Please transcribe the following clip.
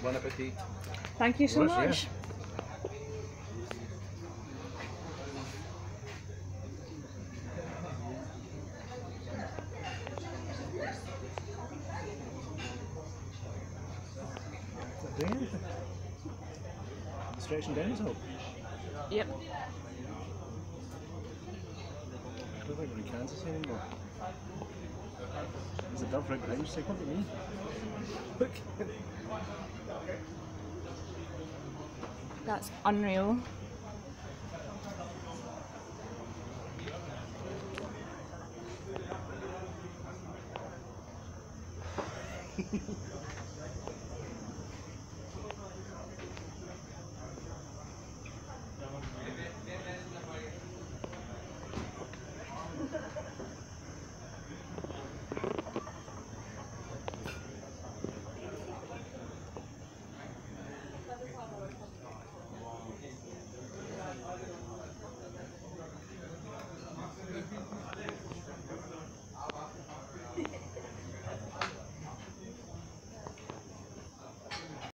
Bon appetit. Thank you so Well, yeah. much. Doing anything? Stretching down his hole. Yep. I don't think we're in Kansas anymore. There's a dove right behind you. Say, look at me. Look. That's unreal.